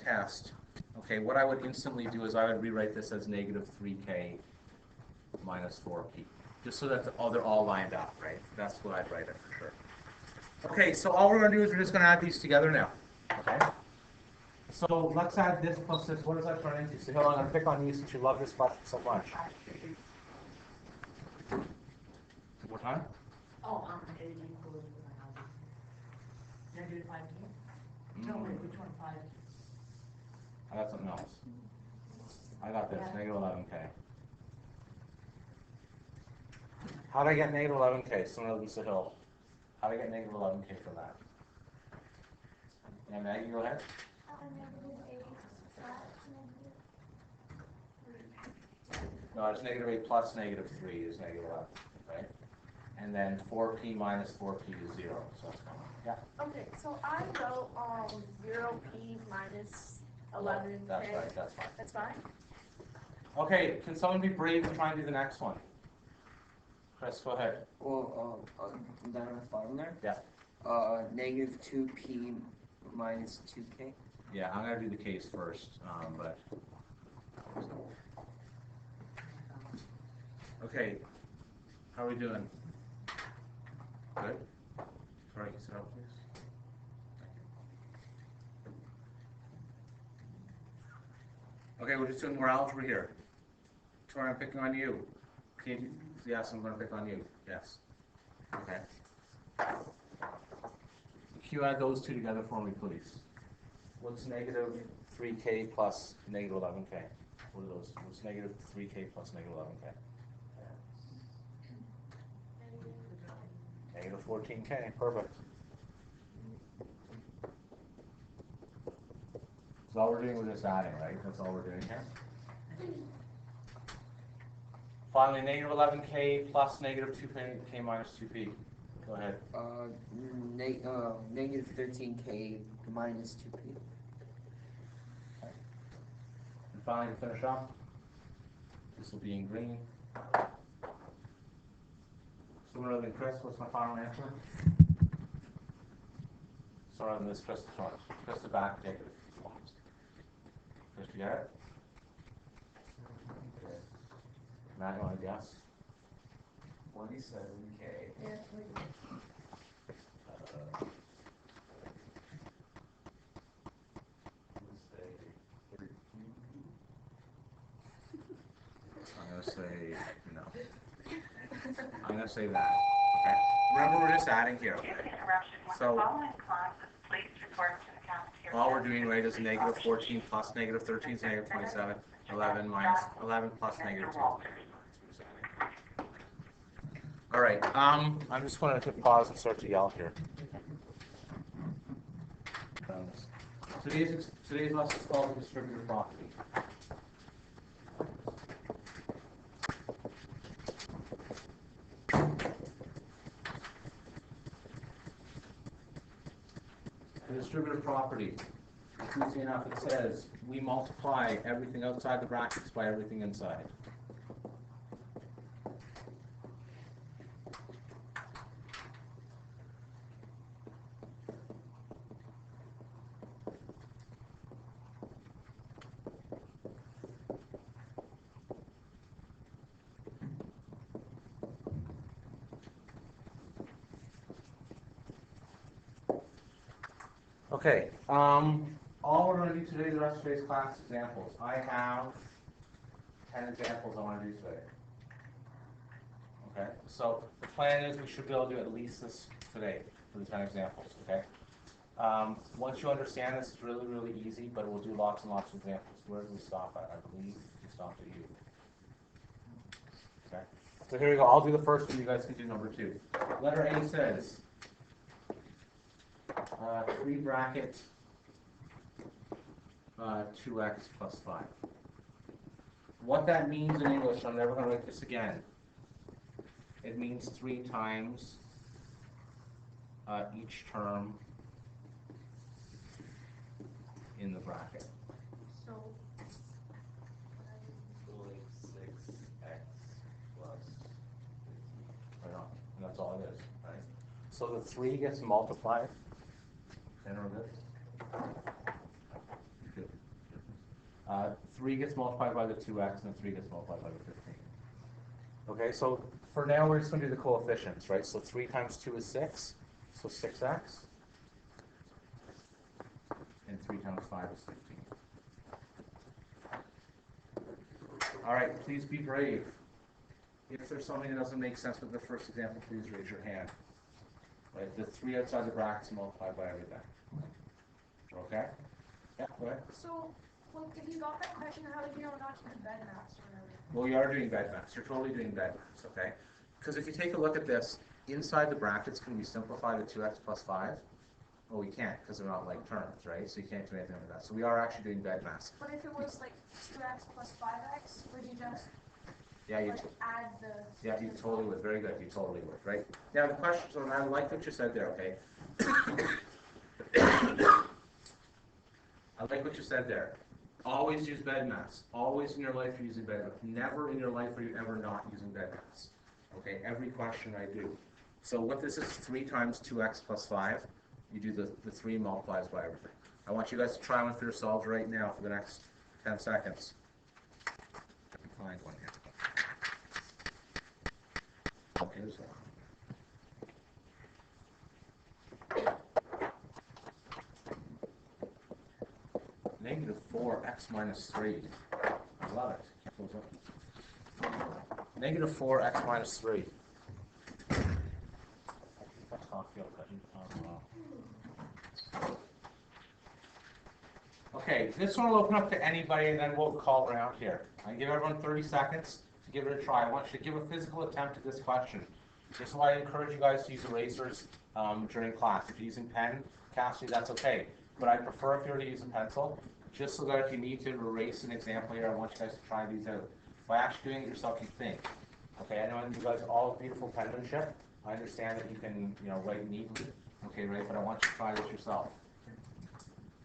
test, okay, what I would instantly do is I would rewrite this as negative 3k minus 4p, just so that they're all lined up, right? That's what I'd write it for sure. Okay, so all we're going to do is we're just going to add these together now, okay? So let's add this plus this. What does that turn into? So, Hill, I'm going to pick on you since you love this question so much. What time? Oh, negative 5k? No, wait, which one? 5? I got something else. I got this, negative 11k. How did I get negative 11k? Someone else said Hill. How did I get negative 11k from that? Yeah, Maggie, go ahead. No, it's negative 8 plus negative 3 is negative 11, right? And then 4p minus 4p is 0, so that's fine. Yeah? Okay, so I wrote 0p minus 11k. That's right, that's fine. That's fine? Okay, can someone be brave and try and do the next one? Chris, go ahead. Well, down at the bottom there? Yeah. Negative 2p minus 2k. Yeah, I'm going to do the case first, but... Okay, how are we doing? Good? All right, sit up, please. Okay, we're just doing more algebra here. Tori, I'm picking on you. Can you, yes, I'm going to pick on you. Yes. Okay. Can you add those two together for me, please? What's negative 3k plus negative 11k? What are those? What's negative 3k plus negative 11k? Negative 14k. Perfect. So all we're doing, we're just adding, right? That's all we're doing here. Finally, negative 11k plus negative 2k minus 2p. Go ahead. Negative 13k minus 2p. Okay. And finally, to finish off, this will be in green. Sooner than Chris, what's my final answer? Sooner than this, Chris the front. Chris the back, negative. Chris, you got it? Matt, you want to guess? 27k. Yeah. I'm going to say no. I'm going to say that. Okay. Remember, we're just adding here. Okay? So all we're doing, right, is negative 14 plus negative 13 is negative 27. 11 minus 11 plus negative 2. All right. I'm just going to hit pause and start to yell here. Today's lesson is called the distributive property. The distributive property, easy enough, it says we multiply everything outside the brackets by everything inside. Okay, all we're going to do today, the rest of today's class, examples. I have 10 examples I want to do today. Okay, so the plan is we should be able to do at least this today for the 10 examples, okay? Once you understand this, it's really, really easy, but we'll do lots and lots of examples. Where do we stop at? I believe we stopped at U. Okay, so here we go. I'll do the first one. You guys can do number 2. Letter A says, 3 bracket 2x plus 5. What that means in English, I'm never going to write this again. It means 3 times each term in the bracket. So, like 6x plus 15. Right on. And that's all it is, right? So the 3 gets multiplied. And we're good. Good. 3 gets multiplied by the 2x, and 3 gets multiplied by the 15. Okay, so for now, we're just going to do the coefficients, right? So 3 times 2 is 6, so 6x. And 3 times 5 is 15. All right, please be brave. If there's something that doesn't make sense with the first example, please raise your hand. Right, the 3 outside the brackets multiplied by everything. Okay? Yeah, go ahead. So, well, if you got that question, how did you know not to do bed maths or whatever? Well, you are doing bed maths. You're totally doing bed maths, okay? Because if you take a look at this, inside the brackets, can we simplify the 2x plus 5? Well, we can't because they're not like terms, right? So you can't do anything with that. So we are actually doing bed maths. But if it was like 2x plus 5x, would you just Yeah, you. like add the... Yeah, you totally would. Very good. You totally would, right? Now the question, so I like what you said there, okay? I like what you said there. Always use bed maths. Always in your life you're using bed maths. Never in your life are you ever not using bed maths. Okay, every question I do. So what this is 3 times 2x plus 5. You do the 3 multiplies by everything. I want you guys to try one for yourselves right now for the next 10 seconds. I can find one here. Okay, there's one. Negative 4x minus 3. I love it. Keep those up. Negative 4x minus 3. Okay, this one will open up to anybody and then we'll call around here. I give everyone 30 seconds to give it a try. I want you to give a physical attempt at this question. This is why I encourage you guys to use erasers during class. If you're using pen, Cassie, that's okay. But I prefer if you were to use a pencil, just so that if you need to erase an example here, I want you guys to try these out. By actually doing it yourself, you think. Okay, I know you guys all have beautiful penmanship. I understand that you can, write neatly. Okay, right, but I want you to try this yourself.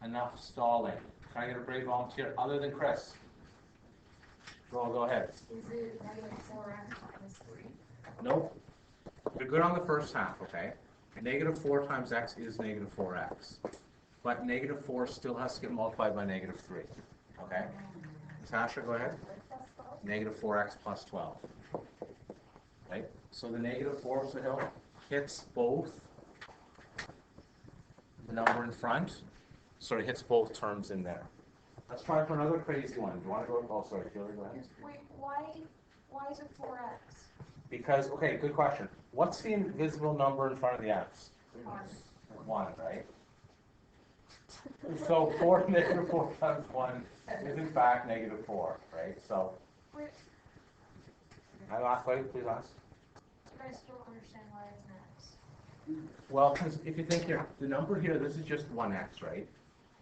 Enough stalling. Can I get a brave volunteer other than Chris? Joel, go ahead. Is it negative 4x minus 3? Nope. You're good on the first half, okay? Negative 4 times x is negative 4x. But negative 4 still has to get multiplied by negative 3. Okay? Natasha, go ahead. Negative 4x plus 12. Right? So the negative 4 hits both the number in front. Sort of hits both terms in there. Let's try for another crazy one. Do you want to go? Oh, sorry. Julie, go ahead. Wait, why is it 4x? Because, okay, good question. What's the invisible number in front of the x? 1, right? So negative 4 times 1 is in fact negative 4, right? So, Wait, my last question, please ask. I still don't understand why it's an x. Well, because if you think here, the number here, this is just 1x, right?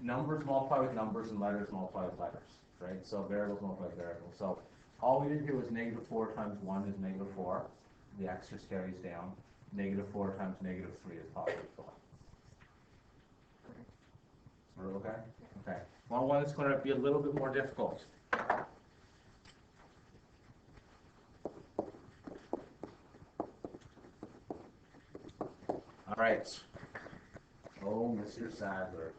Numbers multiply with numbers and letters multiply with letters, right? So variables multiply with variables. So all we did here was negative 4 times 1 is negative 4. The x just carries down. Negative 4 times negative 3 is positive 4. We're okay? Okay. Well, one that's going to be a little bit more difficult. All right. Oh, Mr. Sadler,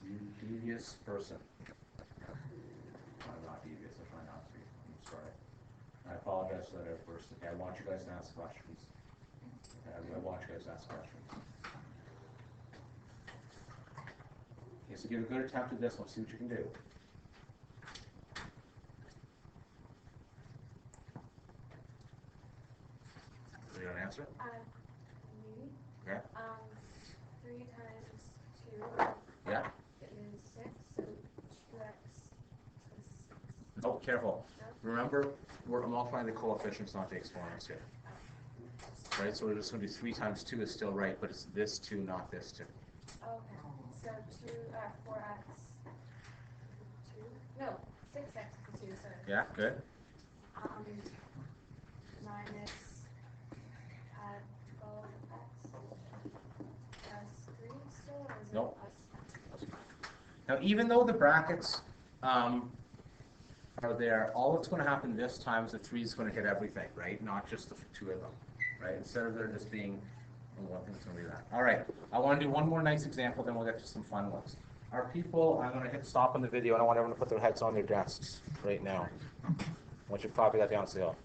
you devious person. I'm not devious. I try not to be. I'm sorry. I apologize for that at first. Okay, I want you guys to ask questions. Okay, I want you guys to ask questions. Okay, so give a good attempt at this one. See what you can do. You don't answer? Maybe. Okay. 3 times 2 Yeah. is 6, so 2x is 6. Oh, careful. No? Remember, we're multiplying the coefficients, not the exponents here. Right, so we're just going to do 3 times 2 is still right, but it's this 2, not this 2. Okay, so 4x, 2, no, 6x is 2, so. Yeah, good. Minus 12x plus 3 still, or is it Nope. plus? Now, even though the brackets are there, all that's going to happen this time is the 3 is going to hit everything, right? Not just the 2 of them, right? Instead of there just being one thing, it's going to be that. All right, I want to do one more nice example, then we'll get to some fun ones. Are people, I'm gonna hit stop on the video, and I want everyone to put their heads on their desks right now. I want you to copy that down, Seal.